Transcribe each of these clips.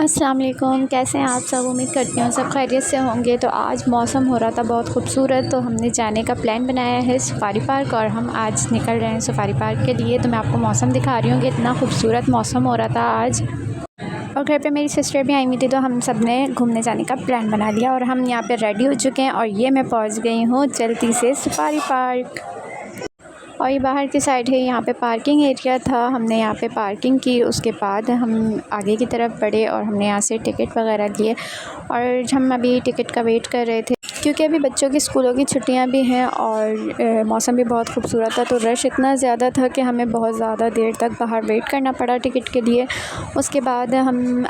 अस्सलाम वालेकुम, कैसे हैं आप सब। उम्मीद करती हूँ सब खैरियत से होंगे। तो आज मौसम हो रहा था बहुत खूबसूरत, तो हमने जाने का प्लान बनाया है सफारी पार्क और हम आज निकल रहे हैं सफारी पार्क के लिए। तो मैं आपको मौसम दिखा रही हूँ कि इतना खूबसूरत मौसम हो रहा था आज। और घर पे मेरी सिस्टर भी आई हुई थी, तो हम सब ने घूमने जाने का प्लान बना लिया और हम यहाँ पे रेडी हो चुके हैं। और ये मैं पहुँच गई हूँ जल्दी से सफारी पार्क। और ये बाहर की साइड है, यहाँ पे पार्किंग एरिया था। हमने यहाँ पे पार्किंग की, उसके बाद हम आगे की तरफ बढ़े और हमने यहाँ से टिकट वगैरह लिए। और हम अभी टिकट का वेट कर रहे थे क्योंकि अभी बच्चों की स्कूलों की छुट्टियां भी हैं और मौसम भी बहुत खूबसूरत था। तो रश इतना ज़्यादा था कि हमें बहुत ज़्यादा देर तक बाहर वेट करना पड़ा टिकट के लिए। उसके बाद हम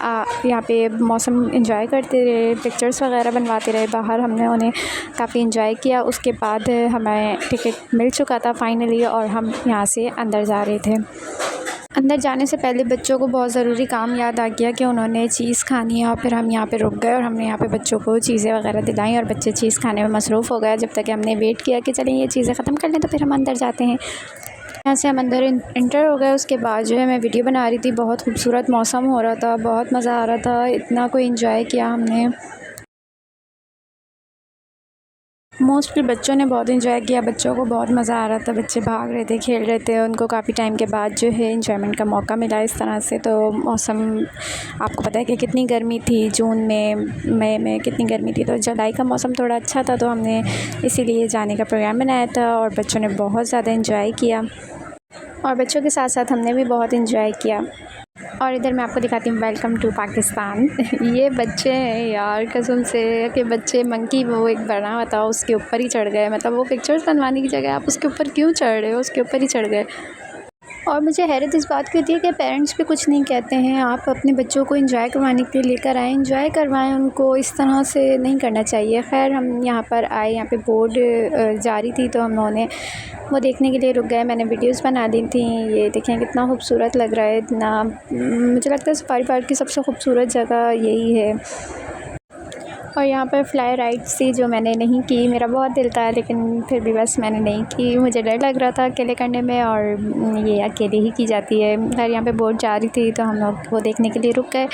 यहाँ पे मौसम इंजॉय करते रहे, पिक्चर्स वगैरह बनवाते रहे बाहर। हमने उन्हें काफ़ी इंजॉय किया। उसके बाद हमें टिकट मिल चुका था फाइनली और हम यहाँ से अंदर जा रहे थे। अंदर जाने से पहले बच्चों को बहुत ज़रूरी काम याद आ गया कि उन्होंने चीज़ खानी है। और फिर हम यहाँ पे रुक गए और हमने यहाँ पे बच्चों को चीज़ें वगैरह दिलाई और बच्चे चीज़ खाने में मसरूफ़ हो गए। जब तक कि हमने वेट किया कि चलें ये चीज़ें ख़त्म कर लें तो फिर हम अंदर जाते हैं। यहाँ से हम अंदर इंटर हो गए। उसके बाद जो है मैं वीडियो बना रही थी, बहुत खूबसूरत मौसम हो रहा था, बहुत मज़ा आ रहा था, इतना कोई इंजॉय किया हमने। मोस्टली बच्चों ने बहुत इंजॉय किया, बच्चों को बहुत मज़ा आ रहा था, बच्चे भाग रहे थे, खेल रहे थे। उनको काफ़ी टाइम के बाद जो है इंजॉयमेंट का मौका मिला इस तरह से। तो मौसम आपको पता है कि कितनी गर्मी थी, जून में मई में कितनी गर्मी थी। तो जुलाई का मौसम थोड़ा अच्छा था, तो हमने इसीलिए जाने का प्रोग्राम बनाया था और बच्चों ने बहुत ज़्यादा इंजॉय किया और बच्चों के साथ साथ हमने भी बहुत इंजॉय किया। और इधर मैं आपको दिखाती हूँ वेलकम टू पाकिस्तान। ये बच्चे हैं यार, कसम से कि बच्चे मंकी वो एक बना हुआ था उसके ऊपर ही चढ़ गए। मतलब वो पिक्चर्स बनवाने की जगह आप उसके ऊपर क्यों चढ़ रहे हो, उसके ऊपर ही चढ़ गए। और मुझे हैरत इस बात की होती है कि पेरेंट्स भी कुछ नहीं कहते हैं। आप अपने बच्चों को एंजॉय करवाने के लिए लेकर आएँ, एंजॉय करवाएं उनको, इस तरह से नहीं करना चाहिए। खैर हम यहाँ पर आए, यहाँ पे बोर्ड जारी थी तो उन्होंने वो देखने के लिए रुक गए। मैंने वीडियोस बना दी थी। ये देखें कितना खूबसूरत लग रहा है, इतना मुझे लगता है सफारी पार्क की सबसे खूबसूरत जगह यही है। और यहाँ पर फ्लाई राइड्स थी जो मैंने नहीं की, मेरा बहुत दिल था लेकिन फिर भी बस मैंने नहीं की, मुझे डर लग रहा था अकेले करने में और ये अकेले ही की जाती है। खैर यहाँ पे बोट जा रही थी तो हम लोग वो देखने के लिए रुक गए,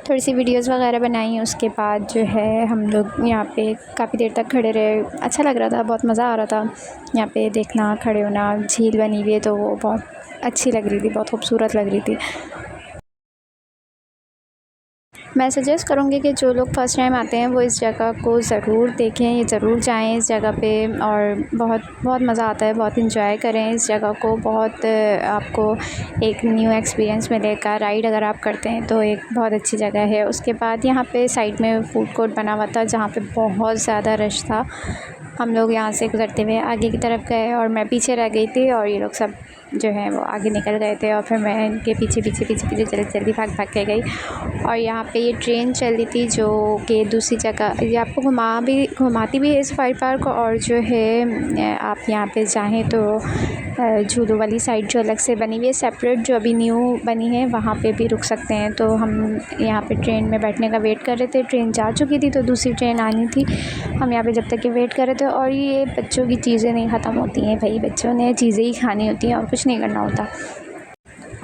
थोड़ी सी वीडियोस वगैरह बनाई। उसके बाद जो है हम लोग यहाँ पे काफ़ी देर तक खड़े रहे, अच्छा लग रहा था, बहुत मज़ा आ रहा था यहाँ पे देखना, खड़े होना। झील बनी हुई है तो वो बहुत अच्छी लग रही थी, बहुत खूबसूरत लग रही थी। मैं सजेस्ट करूँगी कि जो लोग फ़र्स्ट टाइम आते हैं वो इस जगह को ज़रूर देखें, ये ज़रूर जाएं इस जगह पे और बहुत बहुत मज़ा आता है, बहुत इंजॉय करें इस जगह को। बहुत आपको एक न्यू एक्सपीरियंस मिलेगा। राइड अगर आप करते हैं तो एक बहुत अच्छी जगह है। उसके बाद यहाँ पे साइड में फ़ूड कोर्ट बना हुआ था जहाँ पे बहुत ज़्यादा रश था। हम लोग यहाँ से गुज़रते हुए आगे की तरफ गए और मैं पीछे रह गई थी और ये लोग सब जो है वो आगे निकल गए थे और फिर मैं इनके पीछे पीछे पीछे पीछे जल्दी जल्दी भाग भाग के गई। और यहाँ पे ये ट्रेन चल रही थी जो कि दूसरी जगह, ये आपको घुमाती भी है सफारी पार्क। और जो है आप यहाँ पे चाहें तो झूलों वाली साइड जो अलग से बनी हुई है सेपरेट, जो अभी न्यू बनी है, वहाँ पे भी रुक सकते हैं। तो हम यहाँ पे ट्रेन में बैठने का वेट कर रहे थे, ट्रेन जा चुकी थी तो दूसरी ट्रेन आनी थी। हम यहाँ पे जब तक कि वेट कर रहे थे। और ये बच्चों की चीज़ें नहीं ख़त्म होती हैं भाई, बच्चों ने चीज़ें ही खानी होती हैं और कुछ नहीं करना होता।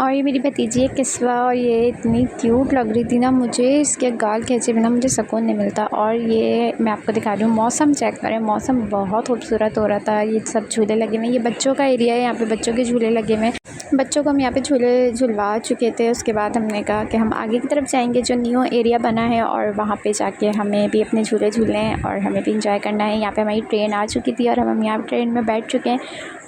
और ये मेरी भतीजी है किस्वा, और ये इतनी क्यूट लग रही थी ना, मुझे इसके गाल खींचे बिना मुझे सुकून नहीं मिलता। और ये मैं आपको दिखा रही हूँ, मौसम चेक करें, मौसम बहुत खूबसूरत हो रहा था। ये सब झूले लगे हुए, ये बच्चों का एरिया है, यहाँ पे बच्चों के झूले लगे हुए। बच्चों को हम यहाँ पे झूले झुलवा चुके थे। उसके बाद हमने कहा कि हम आगे की तरफ जाएंगे जो न्यू एरिया बना है और वहाँ पे जाके हमें भी अपने झूले झूलने हैं और हमें भी इंजॉय करना है। यहाँ पे हमारी ट्रेन आ चुकी थी और हम यहाँ ट्रेन में बैठ चुके हैं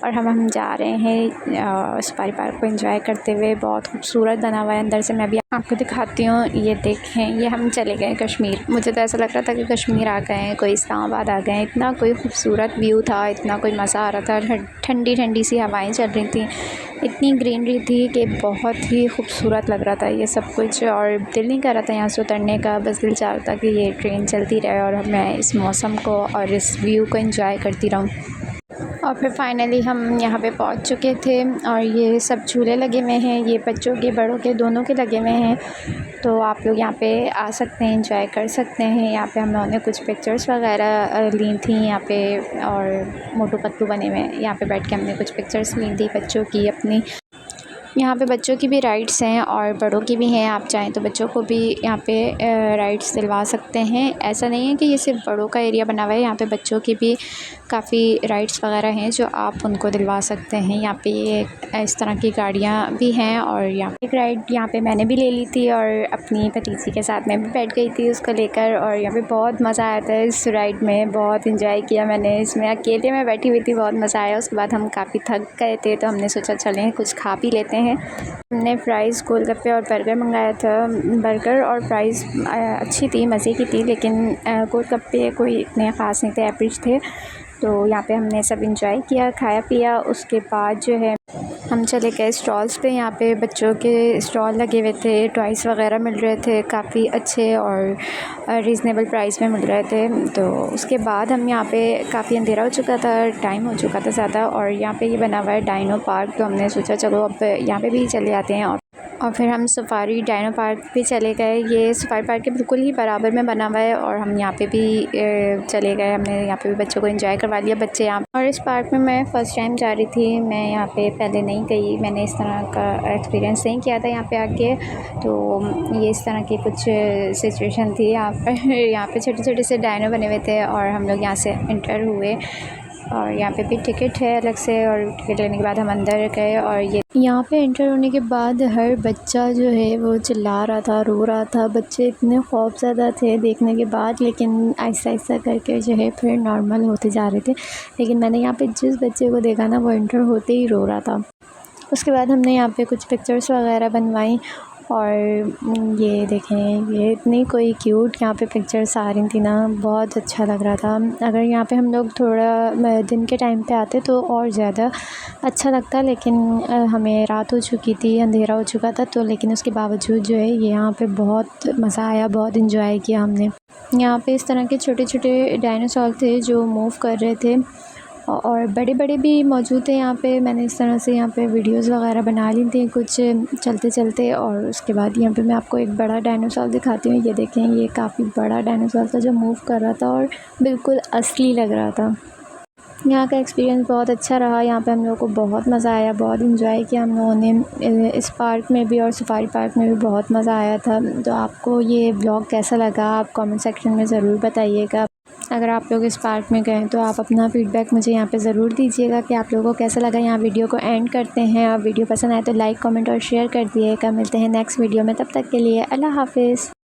और हम जा रहे हैं सफारी पार्क को एंजॉय करते हुए। बहुत खूबसूरत बना हुआ है अंदर से, मैं भी आपको दिखाती हूँ। ये देखें, ये हम चले गए कश्मीर। मुझे तो ऐसा लग रहा था कि कश्मीर आ गए हैं, कोई इस्लामाबाद आ गए हैं। इतना कोई खूबसूरत व्यू था, इतना कोई मज़ा आ रहा था, ठंडी ठंडी सी हवाएं चल रही थी, इतनी ग्रीनरी थी कि बहुत ही खूबसूरत लग रहा था ये सब कुछ। और दिल नहीं कर रहा था यहाँ से उतरने का, बस दिल चाह रहा था कि ये ट्रेन चलती रहे और मैं इस मौसम को और इस व्यू को एंजॉय करती रहूँ। और फिर फाइनली हम यहाँ पे पहुँच चुके थे और ये सब झूले लगे हुए हैं, ये बच्चों के बड़ों के दोनों के लगे हुए हैं। तो आप लोग यहाँ पे आ सकते हैं, एंजॉय कर सकते हैं। यहाँ पे हमने कुछ पिक्चर्स वगैरह ली थी यहाँ पे, और मोटू पतलू बने हुए हैं, यहाँ पे बैठ के हमने कुछ पिक्चर्स ली थी बच्चों की अपनी। यहाँ पे बच्चों की भी राइड्स हैं और बड़ों की भी हैं। आप चाहें तो बच्चों को भी यहाँ पे राइड्स दिलवा सकते हैं। ऐसा नहीं है कि ये सिर्फ बड़ों का एरिया बना हुआ है, यहाँ पे बच्चों की भी काफ़ी राइड्स वगैरह हैं जो आप उनको दिलवा सकते हैं। यहाँ पे ये इस तरह की गाड़ियाँ भी हैं और यहाँ एक राइड यहाँ पे मैंने भी ले ली थी और अपनी भतीजी के साथ मैं भी बैठ गई थी उसको लेकर, और यहाँ पे बहुत मज़ा आया था इस राइड में। बहुत इंजॉय किया मैंने इसमें, अकेले में बैठी हुई थी, बहुत मज़ा आया। उसके बाद हम काफ़ी थक गए थे तो हमने सोचा चलें कुछ खा पी लेते हैं। हमने फ्राइज़, गोलगप्पे और बर्गर मंगाया था। बर्गर और फ्राइज़ अच्छी थी, मज़े की थी, लेकिन गोलगप्पे कोई इतने ख़ास नहीं थे, एवरेज थे। तो यहाँ पे हमने सब इंजॉय किया, खाया पिया। उसके बाद जो है हम चले गए स्टॉल्स पे। यहाँ पे बच्चों के स्टॉल लगे हुए थे, टॉयज़ वगैरह मिल रहे थे काफ़ी अच्छे और रीज़नेबल प्राइस में मिल रहे थे। तो उसके बाद हम यहाँ पे, काफ़ी अंधेरा हो चुका था, टाइम हो चुका था ज़्यादा, और यहाँ पे ये बना हुआ है डाइनो पार्क। तो हमने सोचा चलो अब यहाँ पे भी चले आते हैं। और फिर हम सफारी डाइनो पार्क भी चले गए। ये सफारी पार्क के बिल्कुल ही बराबर में बना हुआ है और हम यहाँ पे भी चले गए। हमने यहाँ पे भी बच्चों को एंजॉय करवा लिया, बच्चे यहाँ। और इस पार्क में मैं फ़र्स्ट टाइम जा रही थी, मैं यहाँ पे पहले नहीं गई, मैंने इस तरह का एक्सपीरियंस नहीं किया था यहाँ पे आके। तो ये इस तरह की कुछ सिचुएशन थी यहाँ पर। यहाँ पे छोटे छोटे से डाइनो बने हुए थे और हम लोग यहाँ से एंटर हुए, और यहाँ पे भी टिकट है अलग से, और टिकट लेने के बाद हम अंदर गए। और ये यहाँ पे एंटर होने के बाद हर बच्चा जो है वो चिल्ला रहा था, रो रहा था। बच्चे इतने खौफज़दा थे देखने के बाद, लेकिन आहिस्ता आहिस्ता करके जो है फिर नॉर्मल होते जा रहे थे। लेकिन मैंने यहाँ पे जिस बच्चे को देखा ना, वो एंटर होते ही रो रहा था। उसके बाद हमने यहाँ पे कुछ पिक्चर्स वगैरह बनवाई, और ये देखें, ये इतनी कोई क्यूट यहाँ पे पिक्चर्स आ रही थी ना, बहुत अच्छा लग रहा था। अगर यहाँ पे हम लोग थोड़ा दिन के टाइम पे आते तो और ज़्यादा अच्छा लगता, लेकिन हमें रात हो चुकी थी, अंधेरा हो चुका था। तो लेकिन उसके बावजूद जो है ये यहाँ पे बहुत मज़ा आया, बहुत इंजॉय किया हमने। यहाँ पे इस तरह के छोटे छोटे डायनासोर थे जो मूव कर रहे थे, और बड़े बड़े भी मौजूद थे यहाँ पे। मैंने इस तरह से यहाँ पे वीडियोस वगैरह बना ली थी कुछ चलते चलते। और उसके बाद यहाँ पे मैं आपको एक बड़ा डायनासोर दिखाती हूँ। ये देखें, ये काफ़ी बड़ा डायनासोर था जो मूव कर रहा था और बिल्कुल असली लग रहा था। यहाँ का एक्सपीरियंस बहुत अच्छा रहा। यहाँ पे हम लोगों को बहुत मज़ा आया, बहुत इंजॉय किया हम लोगों ने। इस पार्क में भी और सफारी पार्क में भी बहुत मज़ा आया था। तो आपको ये ब्लॉग कैसा लगा, आप कमेंट सेक्शन में ज़रूर बताइएगा। अगर आप लोग इस पार्क में गए तो आप अपना फ़ीडबैक मुझे यहाँ पे ज़रूर दीजिएगा कि आप लोगों को कैसा लगा। यहाँ वीडियो को एंड करते हैं, और वीडियो पसंद आए तो लाइक, कमेंट और शेयर कर दिएगा। मिलते हैं नेक्स्ट वीडियो में, तब तक के लिए अल्लाह हाफ़िज़।